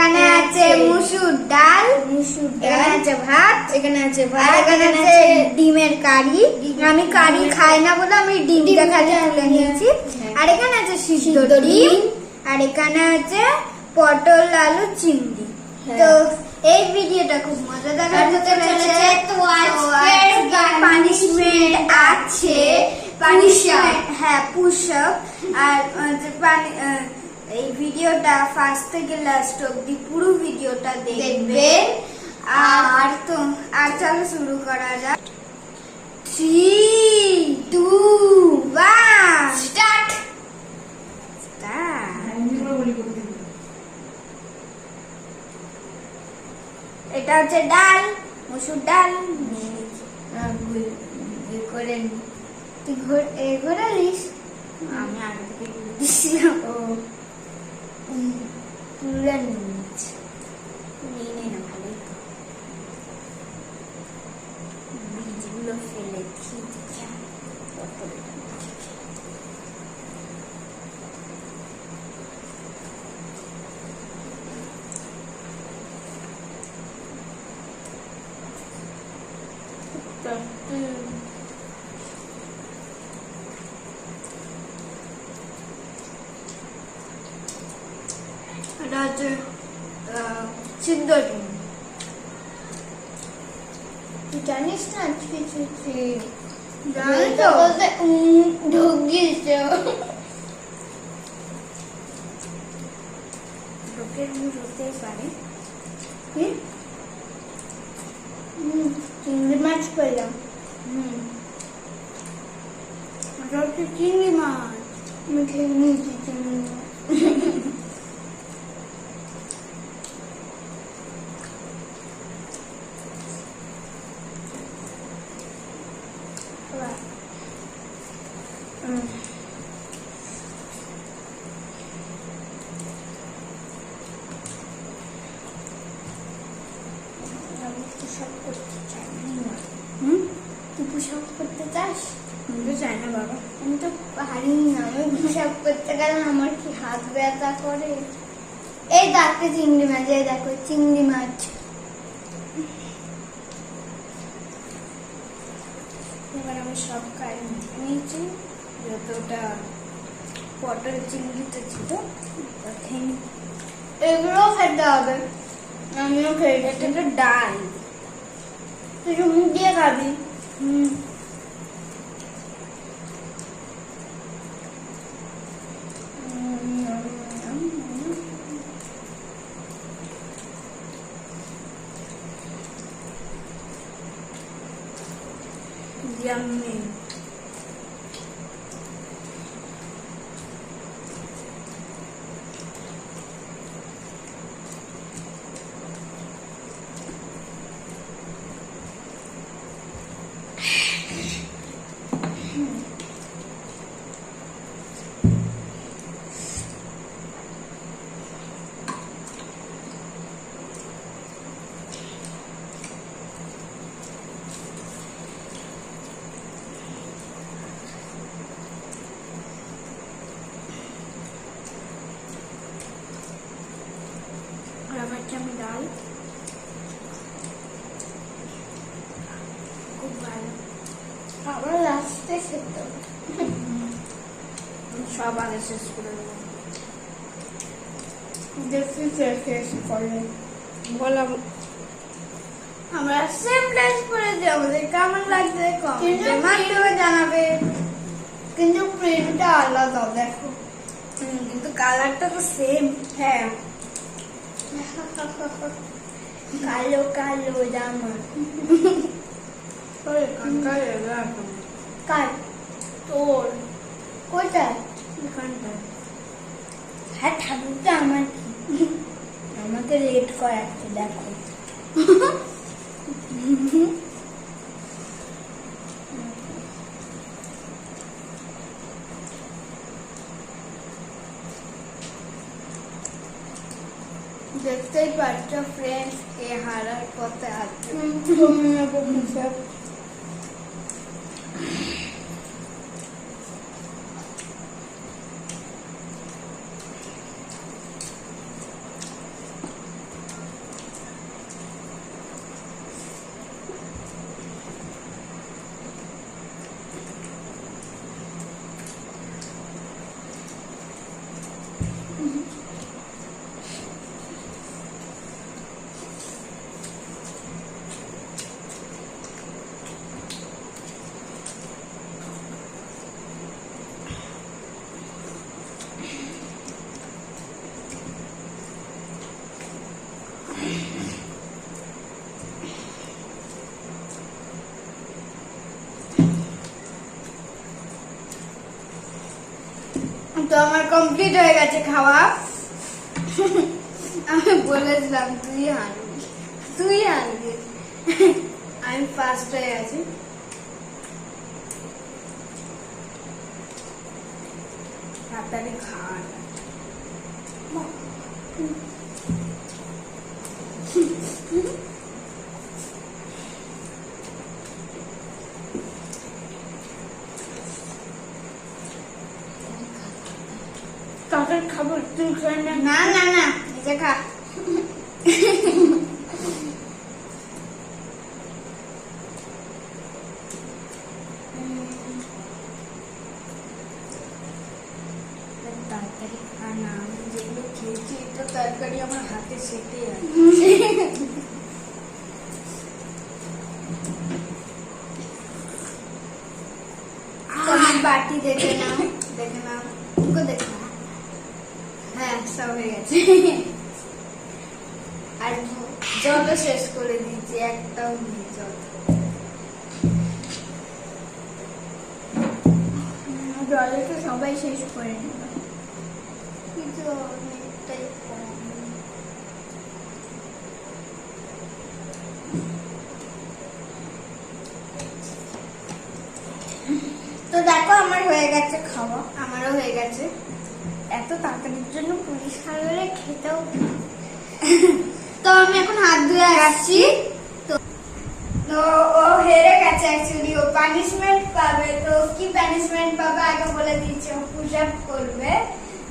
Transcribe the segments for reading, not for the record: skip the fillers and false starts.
এখানে আছে মুসুর ডাল, এখানে আছে ভাত, এখানে আছে এখানে আছে ডিমের কারি। আমি কারি খাই না বলে আমি ডিমটা খালি তুলে নিয়েছি। আর এখানে আছে সিদ্ধ ডিম, আর এখানে আছে পটল আলু চিংড়ি। তো এই ভিডিওটা খুব মজাদার হতে চলেছে। তো আজকে পানিশমেন্ট আছে, পানিশমেন্ট হ্যাঁ পুশ আপ। আর এই ভিডিওটা ফার্স্ট থেকে লাস্ট অবধি পুরো ভিডিওটা দেখবেন। আর তো আর চলো শুরু করা যাক। 3, 2, 1 স্টার্ট। এটা হচ্ছে ডাল, মসুর ডাল করে তুই ঘোরালিস, আমি আগে থেকে দিয়েছিলাম। ও তুলে নিয়েছি, নিয়ে না ভালো বীজগুলো ফেলে এটা হচ্ছে সিদ্ধ ডিম। তুই জানিস না কিছু জানি তো ঢোক গিয়েছে, ঢোকের মুখ হতেই পারে। চিংড়ি মাছ পেলাম। ওটা হচ্ছে চিংড়ি মাছ, আমি খেয়ে নিয়েছি চিংড়ি মাছ। করতে চাস? আমি তো চাই না বাবা, আমি তো পারি না। আমি হিসাব করতে গেলে আমার কি হাত ব্যথা করে। এই দেখতে চিংড়ি মাছ, এই দেখো চিংড়ি মাছ। এবার আমি সব কাজ নিয়েছি, যতটা পটল চিংড়িতে ছিল এগুলো খেতে হবে। আমিও খেয়ে গেছি। ডাল তুই মুখ দিয়ে খাবি। Yummy. আমি ডাল খুব ভালো, আবার লাস্টে খেতে সব আগে শেষ করে দেবো। দেখি শেষ করলে বললাম আমরা সেম ড্রেস পরে যে আমাদের কেমন লাগছে কমেন্টে মাধ্যমে জানাবে। কিন্তু প্রিন্টটা আলাদা দেখো, কিন্তু কালারটা তো সেম। হ্যাঁ কালো কালো জামা কার তোর কোথায়? এখানটায়। হ্যাঁ ঠাকুরটা আমার আমাকে রেড করাচ্ছে দেখো। দেখতেই পাচ্ছ ফ্রেন্ডস, কে হারার পথে আছে। তো আমার কমপ্লিট হয়ে গেছে খাওয়া। আমি বলেছিলাম তুই আনবি, আমি ফার্স্ট হয়ে গেছি। তাড়াতাড়ি খাওয়া তখন খাবার তুই খাই না। না না না, এটা খা। তাড়াতাড়ি খা না, আমি যেগুলো খেয়েছি এটা তরকারি আমার হাতে সেটে আছে। তোমার বাটি দেখে নাও, দেখে নাও, দেখে নাও। হ্যাঁ, সব হয়ে গেছে। আর জলও শেষ করে দিয়েছি, একটাও নেই জল। জলে তো সবাই শেষ করে নিল, কিন্তু অনেকটাই কম। তো দেখো আমার হয়ে গেছে খাওয়া। আমারও হয়ে গেছে। এত তাড়াতাড়ির জন্য পরিষ্কার করে খেতেও। তো আমি এখন হাত ধুয়ে আসছি। তো ও হেরে গেছে, অ্যাকচুয়ালি ও পানিশমেন্ট পাবে। তো কি পানিশমেন্ট পাবে আগে বলে দিচ্ছি, ও পুশ আপ করবে।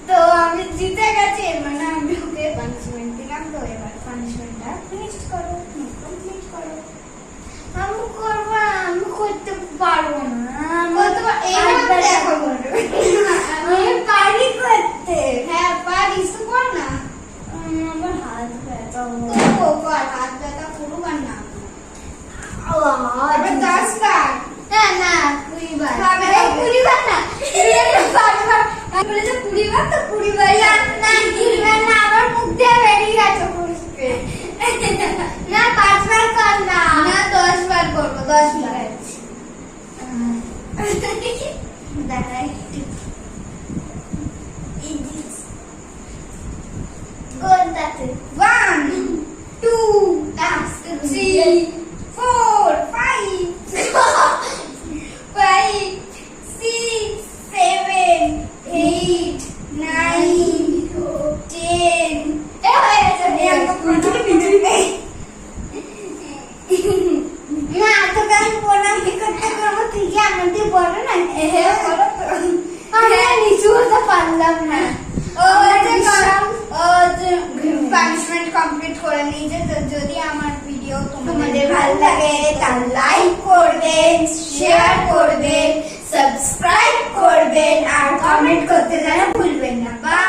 তো আমি জিতে গেছি, মানে আমি ওকে পানিশমেন্ট দিলাম। তো এবার পানিশমেন্টটা ফিনিশ করো, কমপ্লিট করো। আমি করবো না, আমি করতে পারবো না। আমি পারি করতে। হ্যাঁ পারিস, তো কর না। আমার হাত ব্যথা তো কর, হাত ব্যথা করুক আর না। এবার 10 বার। হ্যাঁ না 20 বার। খাবে 20 বার না, 20 বার। আমি বলেছি 20 বার, তো 20 বার। না 20 বার না, আমার মুখ দিয়ে বেরিয়ে গেছে পুরুষকে। না 5 বার কর না। না 10 বার করবো, 10 বার। দেখাই কোনটাতে? 1 2 3 4 5 5 6 7 8 9 10 এ হয়ে গেছে। না তোকে আমি প্রণাম কি করতে করবো, তুই কি আমার দিয়ে বলো না। হ্যাঁ করো তো। আমি নিচু হতে পারলাম না। পানিশমেন্ট কমপ্লিট করে নিয়েছে। তো যদি আমার ভিডিও তোমাদের ভালো লাগে তাহলে লাইক করবেন, শেয়ার করবেন, সাবস্ক্রাইব করবেন আর কমেন্ট করতে যেন ভুলবেন না। বাই।